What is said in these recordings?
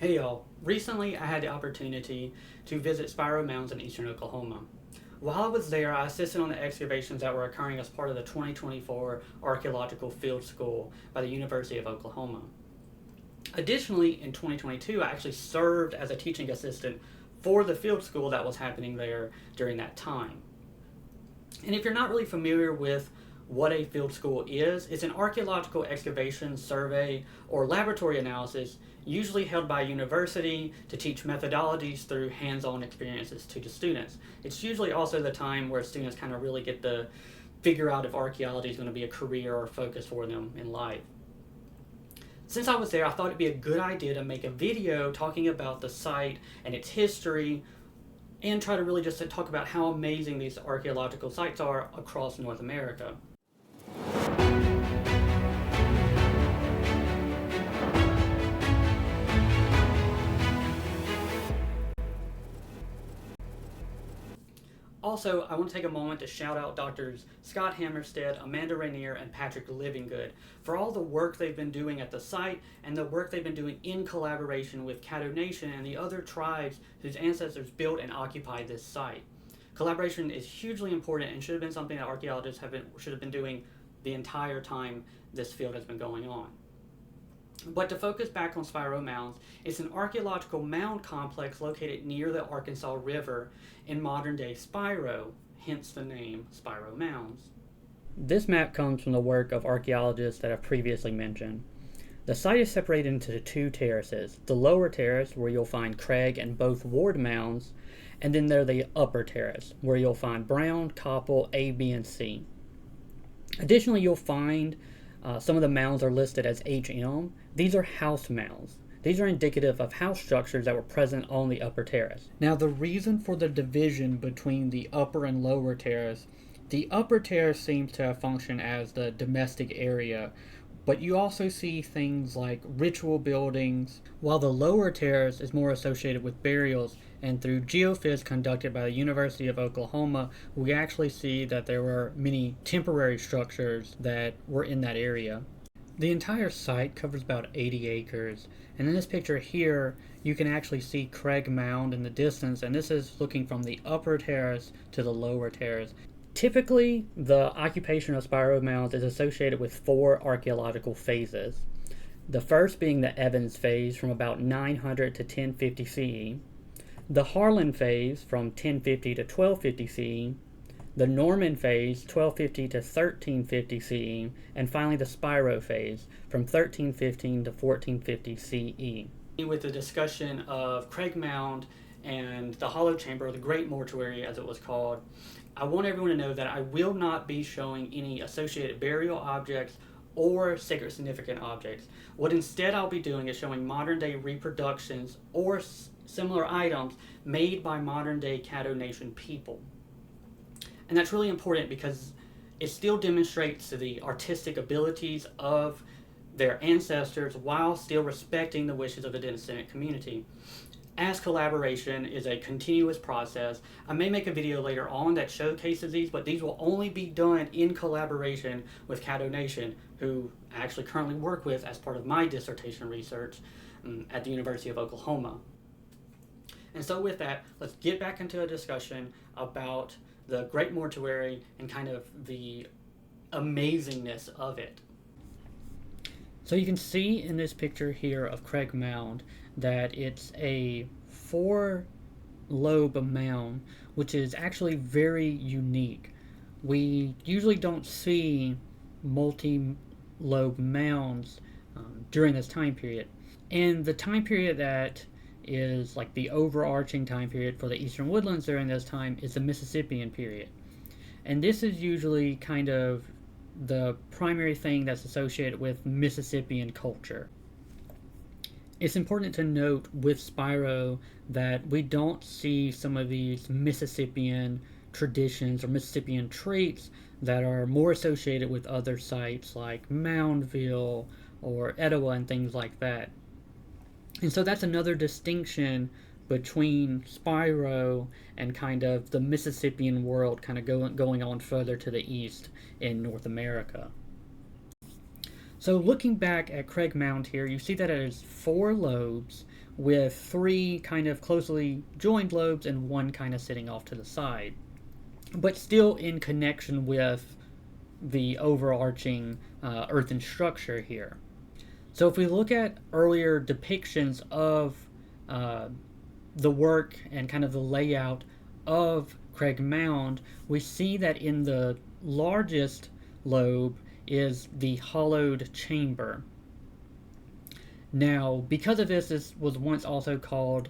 Hey y'all, recently I had the opportunity to visit Spiro Mounds in eastern Oklahoma. While I was there, I assisted on the excavations that were occurring as part of the 2024 Archaeological Field School by the University of Oklahoma. Additionally, in 2022, I actually served as a teaching assistant for the field school that was happening there during that time. And if you're not really familiar with what a field school is, it's an archaeological excavation, survey, or laboratory analysis usually held by a university to teach methodologies through hands-on experiences to the students. It's usually also the time where students kind of really get to figure out if archaeology is going to be a career or focus for them in life. Since I was there, I thought it'd be a good idea to make a video talking about the site and its history, and try to really just talk about how amazing these archaeological sites are across North America. Also, I want to take a moment to shout out Doctors Scott Hammerstead, Amanda Rainier, and Patrick Livingood for all the work they've been doing at the site and the work they've been doing in collaboration with Caddoan Nation and the other tribes whose ancestors built and occupied this site. Collaboration is hugely important and should have been something that archaeologists should have been doing the entire time this field has been going on. But to focus back on Spiro Mounds, it's an archaeological mound complex located near the Arkansas River in modern-day Spiro, hence the name Spiro Mounds. This map comes from the work of archaeologists that I've previously mentioned. The site is separated into two terraces. The lower terrace, where you'll find Craig and both Ward mounds, and then there's the upper terrace, where you'll find Brown, Koppel, A, B, and C. Additionally, you'll find some of the mounds are listed as HM. These are house mounds. These are indicative of house structures that were present on the upper terrace. Now, the reason for the division between the upper and lower terrace, the upper terrace seems to have functioned as the domestic area, but you also see things like ritual buildings, while the lower terrace is more associated with burials. And through geophys conducted by the University of Oklahoma, we actually see that there were many temporary structures that were in that area. The entire site covers about 80 acres, and in this picture here, you can actually see Craig Mound in the distance, and this is looking from the upper terrace to the lower terrace. Typically, the occupation of Spiro Mounds is associated with 4 archaeological phases. The first being the Evans phase from about 900 to 1050 CE, the Harlan phase from 1050 to 1250 CE, the Norman phase 1250 to 1350 CE, and finally the Spiro phase from 1315 to 1450 CE. With the discussion of Craig Mound and the Hollow Chamber, or the Great Mortuary as it was called, I want everyone to know that I will not be showing any associated burial objects or sacred significant objects. What instead I'll be doing is showing modern day reproductions or similar items made by modern day Caddo Nation people. And that's really important because it still demonstrates the artistic abilities of their ancestors while still respecting the wishes of the descendant community. As collaboration is a continuous process, I may make a video later on that showcases these, but these will only be done in collaboration with Caddo Nation, who I actually currently work with as part of my dissertation research at the University of Oklahoma. And so with that, let's get back into a discussion about the Great Mortuary and kind of the amazingness of it. So you can see in this picture here of Craig Mound that it's a 4-lobe mound, which is actually very unique. We usually don't see multi-lobe mounds during this time period. And the time period that is like the overarching time period for the Eastern Woodlands during this time is the Mississippian period. And this is usually kind of the primary thing that's associated with Mississippian culture. It's important to note with Spiro that we don't see some of these Mississippian traditions or Mississippian traits that are more associated with other sites like Moundville or Etowah and things like that. And so that's another distinction between Spiro and kind of the Mississippian world kind of going on further to the east in North America. So looking back at Craig Mound here, you see that it has 4 lobes with 3 kind of closely joined lobes and 1 kind of sitting off to the side, but still in connection with the overarching earthen structure here. So if we look at earlier depictions of the work and kind of the layout of Craig Mound, we see that in the largest lobe is the hollowed chamber. Now, because of this was once also called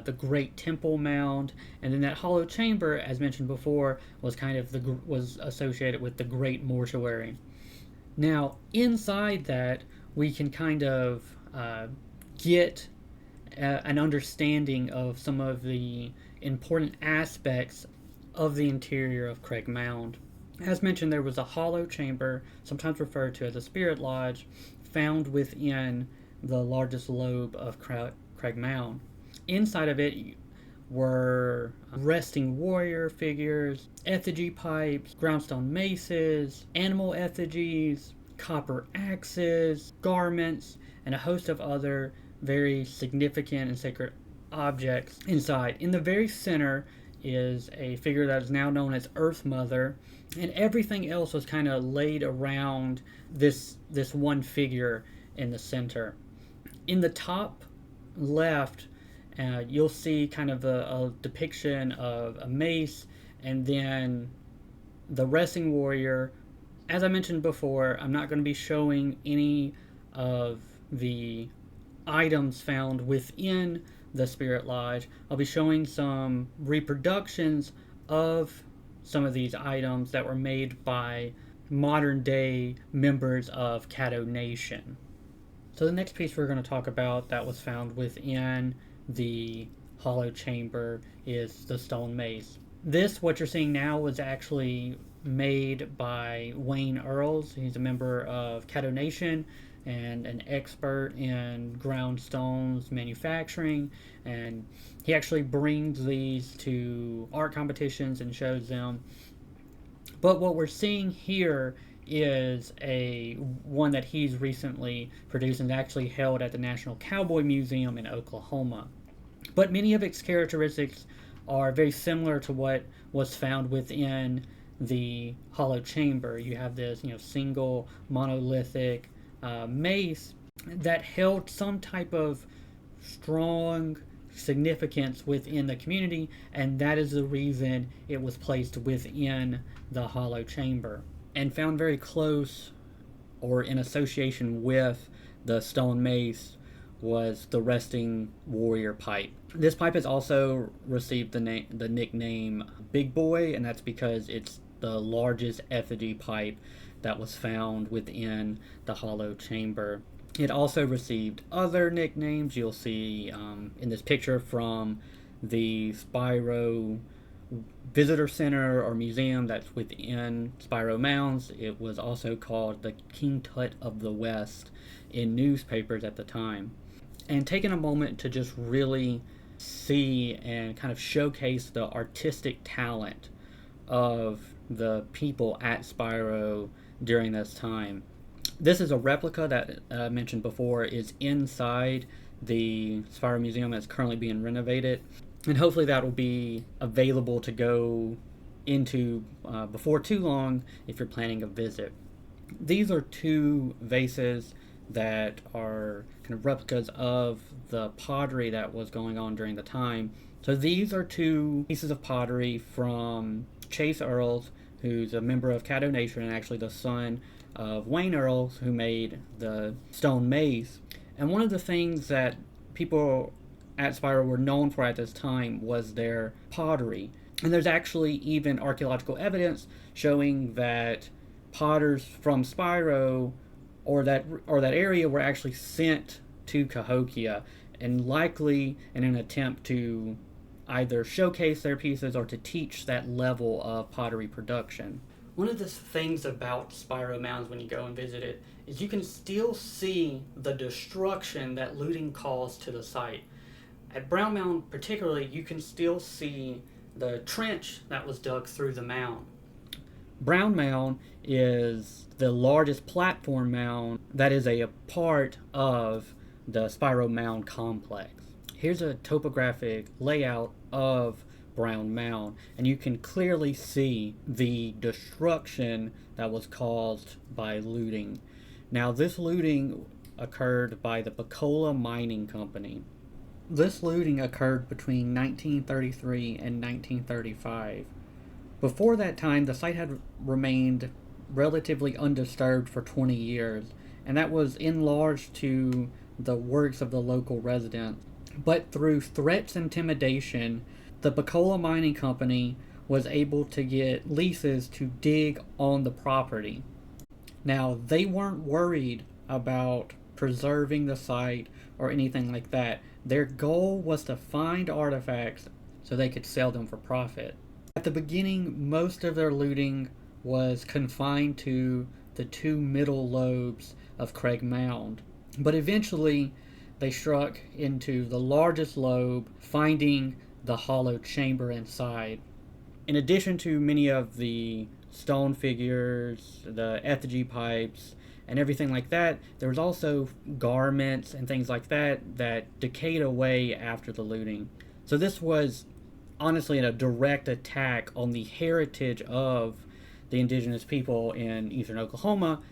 the Great Temple Mound, and then that hollow chamber, as mentioned before, was kind of was associated with the Great Mortuary. Now, inside that, we can kind of get an understanding of some of the important aspects of the interior of Craig Mound. As mentioned, there was a hollow chamber, sometimes referred to as a spirit lodge, found within the largest lobe of Craig Mound. Inside of it were resting warrior figures, effigy pipes, groundstone maces, animal effigies, copper axes, garments, and a host of other very significant and sacred objects inside. In the very center is a figure that is now known as Earth Mother, and everything else was kind of laid around this one figure in the center. In the top left, you'll see kind of a depiction of a mace, and then the resting warrior. As I mentioned before, I'm not going to be showing any of the items found within the Spirit Lodge. I'll be showing some reproductions of some of these items that were made by modern day members of Caddo Nation. So the next piece we're going to talk about that was found within the hollow chamber is the stone mace. This, what you're seeing now, was actually made by Wayne Earls. He's a member of Caddo Nation and an expert in ground stones manufacturing, and he actually brings these to art competitions and shows them. But what we're seeing here is one that he's recently produced and actually held at the National Cowboy Museum in Oklahoma. But many of its characteristics are very similar to what was found within the hollow chamber. You have this, single monolithic mace that held some type of strong significance within the community, and that is the reason it was placed within the hollow chamber and found very close or in association with the stone mace was the resting warrior pipe. This pipe has also received the nickname Big Boy, and that's because it's the largest effigy pipe that was found within the hollow chamber. It also received other nicknames. You'll see in this picture from the Spiro Visitor Center or Museum that's within Spiro Mounds. It was also called the King Tut of the West in newspapers at the time. And taking a moment to just really see and kind of showcase the artistic talent of the people at Spiro during this time. This is a replica that I mentioned before is inside the Spiro Museum that's currently being renovated, and hopefully that will be available to go into before too long if you're planning a visit. These are 2 vases that are kind of replicas of the pottery that was going on during the time. So these are 2 pieces of pottery from Chase Earls, who's a member of Caddo Nation and actually the son of Wayne Earls, who made the stone mace. And one of the things that people at Spiro were known for at this time was their pottery. And there's actually even archaeological evidence showing that potters from Spiro or that area were actually sent to Cahokia, and likely in an attempt to either showcase their pieces or to teach that level of pottery production. One of the things about Spiro Mounds when you go and visit it is you can still see the destruction that looting caused to the site. At Brown Mound particularly, you can still see the trench that was dug through the mound. Brown Mound is the largest platform mound that is a part of the Spiro Mound complex. here's a topographic layout of Brown Mound, and you can clearly see the destruction that was caused by looting. Now, this looting occurred by the Pecola Mining Company. This looting occurred between 1933 and 1935. Before that time, the site had remained relatively undisturbed for 20 years, and that was enlarged to the works of the local residents. But through threats and intimidation, the Pecola Mining Company was able to get leases to dig on the property. Now, they weren't worried about preserving the site or anything like that. Their goal was to find artifacts so they could sell them for profit. At the beginning, most of their looting was confined to the two middle lobes of Craig Mound, but eventually they struck into the largest lobe, finding the hollow chamber inside. In addition to many of the stone figures, the effigy pipes, and everything like that, there was also garments and things like that that decayed away after the looting. So this was honestly a direct attack on the heritage of the indigenous people in eastern Oklahoma,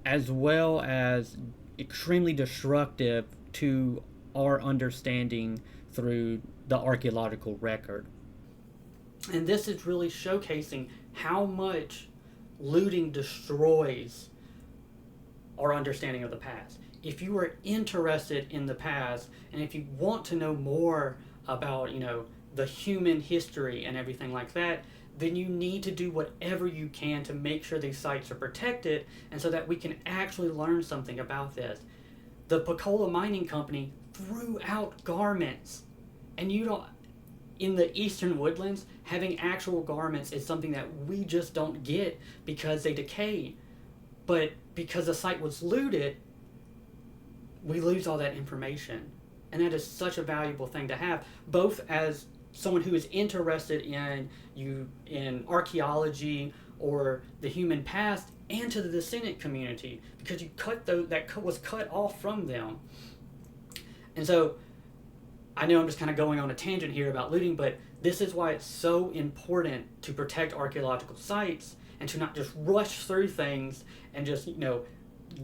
as well as extremely destructive to our understanding through the archaeological record. And this is really showcasing how much looting destroys our understanding of the past. If you are interested in the past, and if you want to know more about, the human history and everything like that, then you need to do whatever you can to make sure these sites are protected, and so that we can actually learn something about this. The Pecola Mining Company threw out garments, and in the eastern woodlands, having actual garments is something that we just don't get because they decay. But because the site was looted, we lose all that information. And that is such a valuable thing to have, both as someone who is interested in archaeology or the human past, and to the descendant community, because that was cut off from them. And so I know I'm just kind of going on a tangent here about looting, but this is why it's so important to protect archaeological sites and to not just rush through things and just,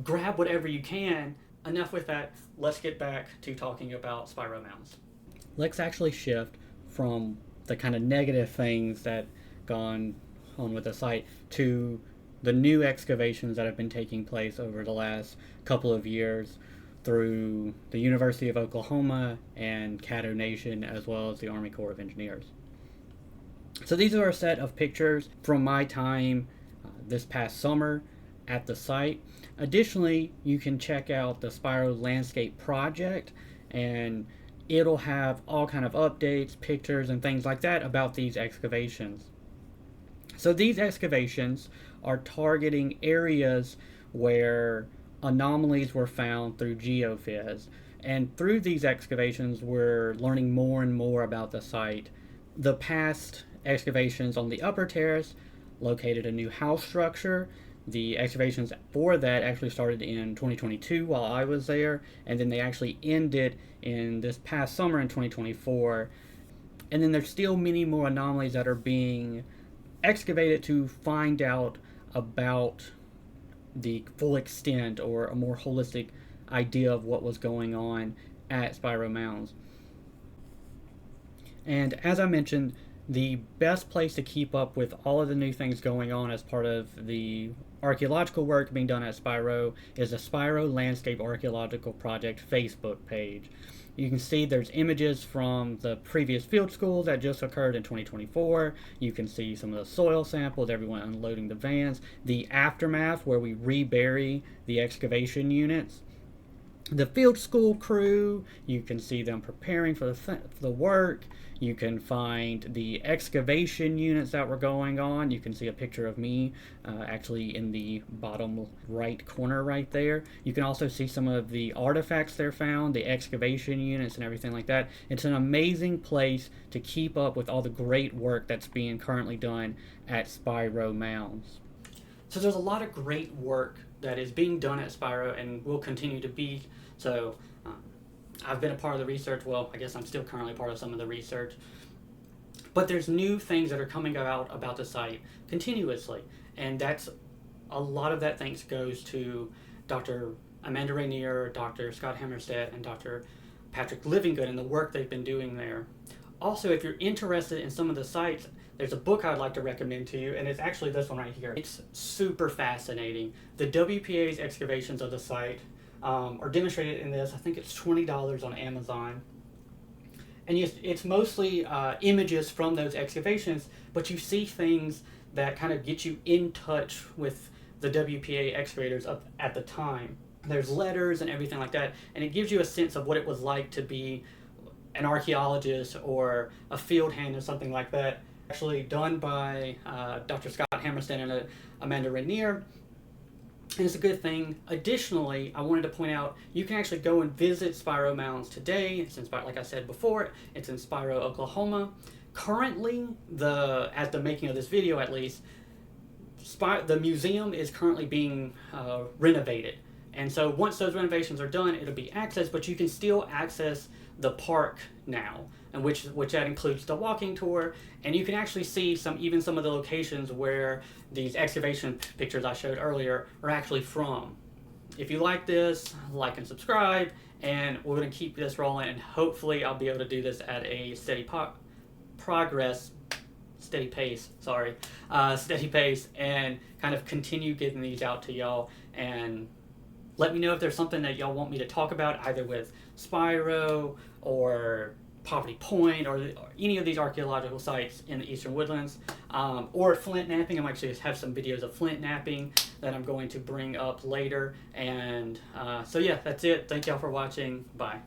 grab whatever you can. Enough with that. Let's get back to talking about Spiro Mounds. Let's actually shift from the kind of negative things that gone on with the site to the new excavations that have been taking place over the last couple of years through the University of Oklahoma and Caddoan Nation, as well as the Army Corps of Engineers. So these are a set of pictures from my time this past summer at the site. Additionally, you can check out the Spiro Landscape Project, and it'll have all kind of updates, pictures, and things like that about these excavations. So these excavations are targeting areas where anomalies were found through geophys. And through these excavations, we're learning more and more about the site. The past excavations on the upper terrace located a new house structure. The excavations for that actually started in 2022 while I was there, and then they actually ended in this past summer in 2024. And then there's still many more anomalies that are being excavated to find out about the full extent or a more holistic idea of what was going on at Spiro Mounds. And as I mentioned, the best place to keep up with all of the new things going on as part of the archaeological work being done at Spiro is the Spiro Landscape Archaeological Project Facebook page. You can see there's images from the previous field school that just occurred in 2024. You can see some of the soil samples, everyone unloading the vans, the aftermath where we rebury the excavation units. The field school crew, you can see them preparing for the work. You can find the excavation units that were going on. You can see a picture of me actually in the bottom right corner right there. You can also see some of the artifacts they're found, the excavation units and everything like that. It's an amazing place to keep up with all the great work that's being currently done at Spiro Mounds. So there's a lot of great work that is being done at Spiro and will continue to be. So I've been a part of the research. Well, I guess I'm still currently part of some of the research. But there's new things that are coming out about the site continuously. And that's a lot of that thanks goes to Dr. Amanda Rainier, Dr. Scott Hammerstedt, and Dr. Patrick Livingood and the work they've been doing there. Also, if you're interested in some of the sites, there's a book I'd like to recommend to you, and it's actually this one right here. It's super fascinating. The WPA's excavations of the site are demonstrated in this. I think it's $20 on Amazon. And it's mostly images from those excavations, but you see things that kind of get you in touch with the WPA excavators at the time. There's letters and everything like that, and it gives you a sense of what it was like to be an archaeologist or a field hand or something like that. Actually done by Dr. Scott Hammerstedt and Amanda Rainier, and it's a good thing. Additionally, I wanted to point out you can actually go and visit Spiro Mounds today. It's in Spiro, like I said before, it's in Spiro, Oklahoma. Currently, at the making of this video at least, the museum is currently being renovated. And so once those renovations are done, it'll be accessed, but you can still access the park now, and which that includes the walking tour, and you can actually see even some of the locations where these excavation pictures I showed earlier are actually from. If you like this, like and subscribe, and we're going to keep this rolling, and hopefully I'll be able to do this at a steady pace, and kind of continue getting these out to y'all. And let me know if there's something that y'all want me to talk about, either with Spiro or Poverty Point or any of these archaeological sites in the Eastern Woodlands, or flint napping. I might actually have some videos of flint napping that I'm going to bring up later. And so yeah, that's it. Thank y'all for watching. Bye.